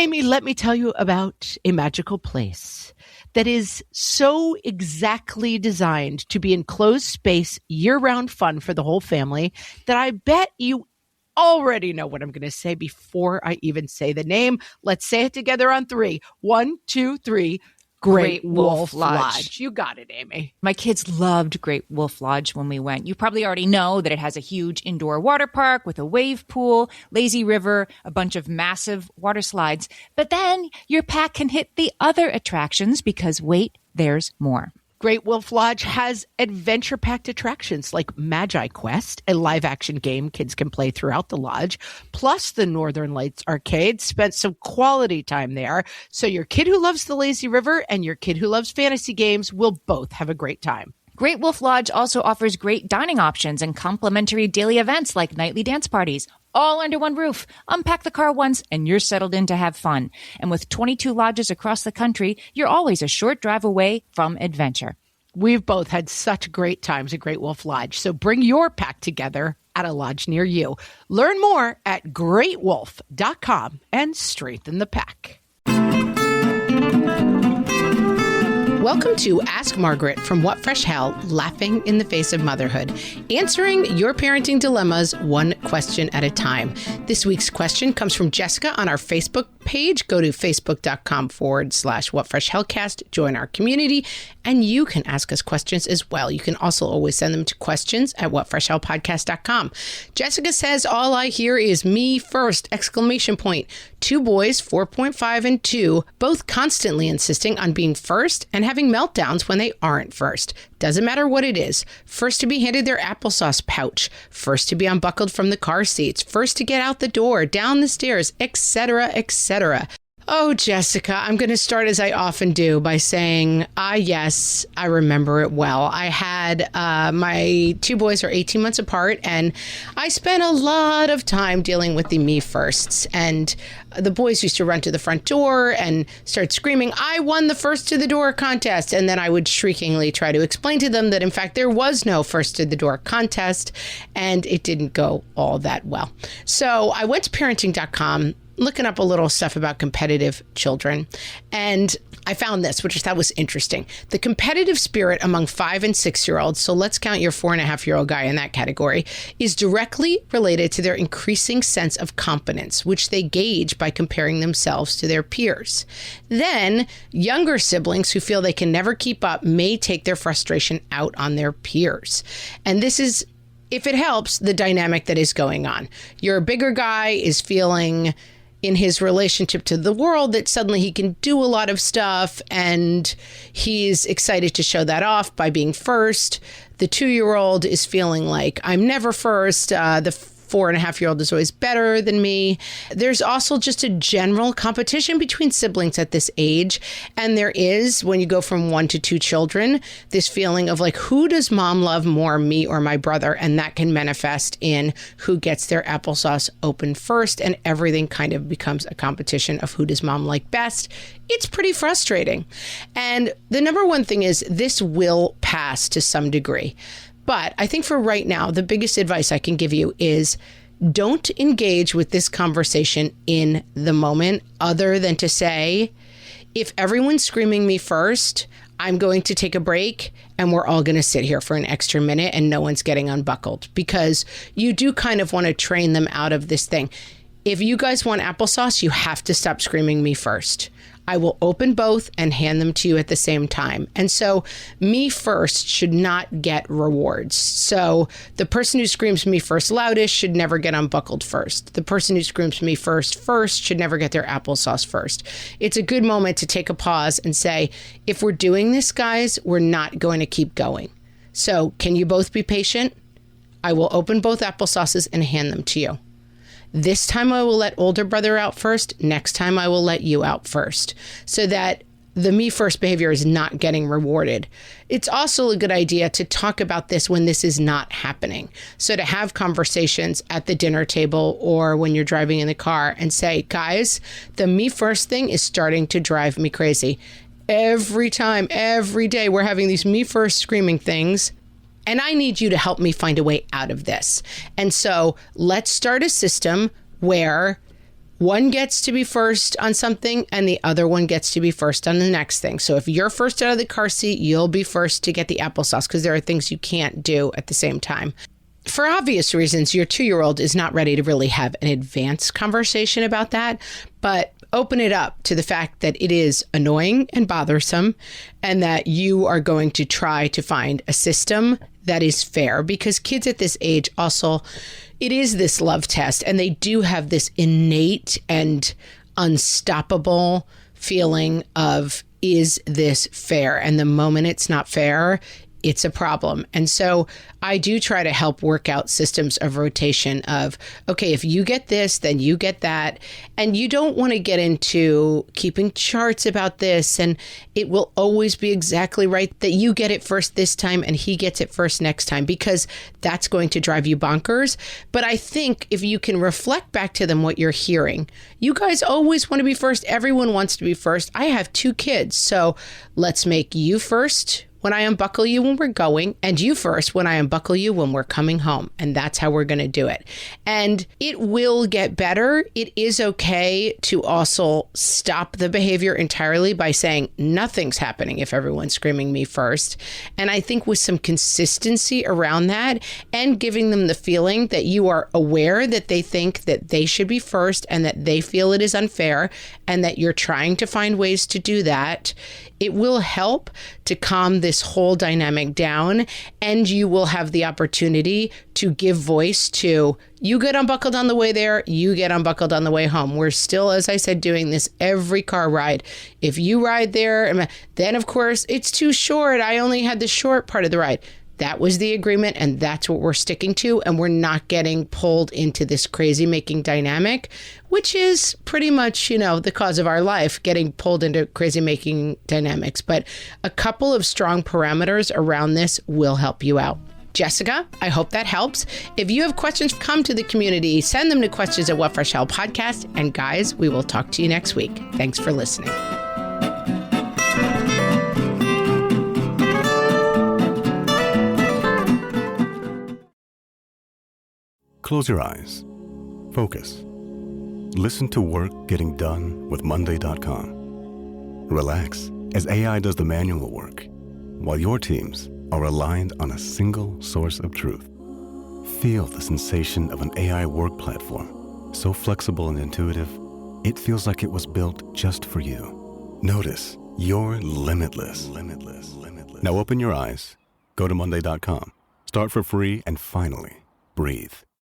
Amy, let me tell you about a magical place that is so exactly designed to be enclosed space, year-round fun for the whole family that I bet you already know what I'm going to say before I even say the name. Let's say it together on 3. 1, 2, 3. Great Wolf Lodge. You got it, Amy. My kids loved Great Wolf Lodge when we went. You probably already know that it has a huge indoor water park with a wave pool, lazy river, a bunch of massive water slides. But then your pack can hit the other attractions because, wait, there's more. Great Wolf Lodge has adventure-packed attractions like Magi Quest, a live-action game kids can play throughout the lodge, plus the Northern Lights Arcade. Spent some quality time there, so your kid who loves the lazy river and your kid who loves fantasy games will both have a great time. Great Wolf Lodge also offers great dining options and complimentary daily events like nightly dance parties, all under one roof. Unpack the car once and you're settled in to have fun. And with 22 lodges across the country, you're always a short drive away from adventure. We've both had such great times at Great Wolf Lodge, so bring your pack together at a lodge near you. Learn more at greatwolf.com and strengthen the pack. Welcome to Ask Margaret from What Fresh Hell, laughing in the face of motherhood, answering your parenting dilemmas one question at a time. This week's question comes from Jessica on our Facebook page. Go to facebook.com/whatfreshhellcast, join our community, and you can ask us questions as well. You can also always send them to questions@whatfreshhellpodcast.com. Jessica says, all I hear is me first, ! 2 boys, 4.5 and 2, both constantly insisting on being first and having meltdowns when they aren't first. Doesn't matter what it is. First to be handed their applesauce pouch, first to be unbuckled from the car seats, first to get out the door, down the stairs, etc., etc. Oh, Jessica, I'm going to start as I often do by saying, yes, I remember it well. I had my 2 boys are 18 months apart, and I spent a lot of time dealing with the me firsts. And the boys used to run to the front door and start screaming, I won the first to the door contest. And then I would shriekingly try to explain to them that, in fact, there was no first to the door contest, and it didn't go all that well. So I went to parenting.com, looking up a little stuff about competitive children, and I found this, which I thought was interesting. The competitive spirit among 5 and 6-year-olds, so let's count your 4.5-year-old guy in that category, is directly related to their increasing sense of competence, which they gauge by comparing themselves to their peers. Then, younger siblings who feel they can never keep up may take their frustration out on their peers. And this is, if it helps, the dynamic that is going on. Your bigger guy is feeling in his relationship to the world that suddenly he can do a lot of stuff, and he's excited to show that off by being first. The 2-year-old is feeling like, I'm never first. The 4.5-year-old is always better than me. There's also just a general competition between siblings at this age. And there is, when you go from 1 to 2 children, this feeling of like, who does mom love more, me or my brother? And that can manifest in who gets their applesauce open first. And everything kind of becomes a competition of who does mom like best. It's pretty frustrating. And the number one thing is this will pass to some degree. But I think for right now, the biggest advice I can give you is don't engage with this conversation in the moment, other than to say, if everyone's screaming me first, I'm going to take a break and we're all going to sit here for an extra minute and no one's getting unbuckled, because you do kind of want to train them out of this thing. If you guys want applesauce, you have to stop screaming me first. I will open both and hand them to you at the same time. And so me first should not get rewards. So the person who screams me first loudest should never get unbuckled first. The person who screams me first should never get their applesauce first. It's a good moment to take a pause and say, if we're doing this, guys, we're not going to keep going. So can you both be patient? I will open both applesauces and hand them to you. This time I will let older brother out first. Next time I will let you out first, so that the me first behavior is not getting rewarded. It's also a good idea to talk about this when this is not happening. So to have conversations at the dinner table or when you're driving in the car and say, guys, the me first thing is starting to drive me crazy. Every time, every day, we're having these me first screaming things. And I need you to help me find a way out of this. And so let's start a system where one gets to be first on something and the other one gets to be first on the next thing. So if you're first out of the car seat, you'll be first to get the applesauce because there are things you can't do at the same time. For obvious reasons, your 2-year-old is not ready to really have an advanced conversation about that, but open it up to the fact that it is annoying and bothersome and that you are going to try to find a system that is fair, because kids at this age also, it is this love test and they do have this innate and unstoppable feeling of, is this fair? And the moment it's not fair, it's a problem. And so I do try to help work out systems of rotation of, okay, if you get this, then you get that. And you don't want to get into keeping charts about this. And it will always be exactly right that you get it first this time and he gets it first next time, because that's going to drive you bonkers. But I think if you can reflect back to them what you're hearing, you guys always want to be first. Everyone wants to be first. I have 2 kids. So let's make you first when I unbuckle you when we're going, and you first when I unbuckle you when we're coming home. And that's how we're going to do it. And it will get better. It is okay to also stop the behavior entirely by saying nothing's happening if everyone's screaming me first. And I think with some consistency around that and giving them the feeling that you are aware that they think that they should be first and that they feel it is unfair and that you're trying to find ways to do that, it will help to calm this whole dynamic down, and you will have the opportunity to give voice to, you get unbuckled on the way there, you get unbuckled on the way home. We're still, as I said, doing this every car ride. If you ride there, then of course it's too short. I only had the short part of the ride. That was the agreement, and that's what we're sticking to. And we're not getting pulled into this crazy making dynamic, which is pretty much, the cause of our life, getting pulled into crazy making dynamics. But a couple of strong parameters around this will help you out. Jessica, I hope that helps. If you have questions, come to the community. Send them to questions at What Fresh Hell Podcast. And guys, we will talk to you next week. Thanks for listening. Close your eyes. Focus. Listen to work getting done with Monday.com. Relax as AI does the manual work, while your teams are aligned on a single source of truth. Feel the sensation of an AI work platform, so flexible and intuitive, it feels like it was built just for you. Notice you're limitless. Now open your eyes, go to Monday.com, start for free, and finally, breathe.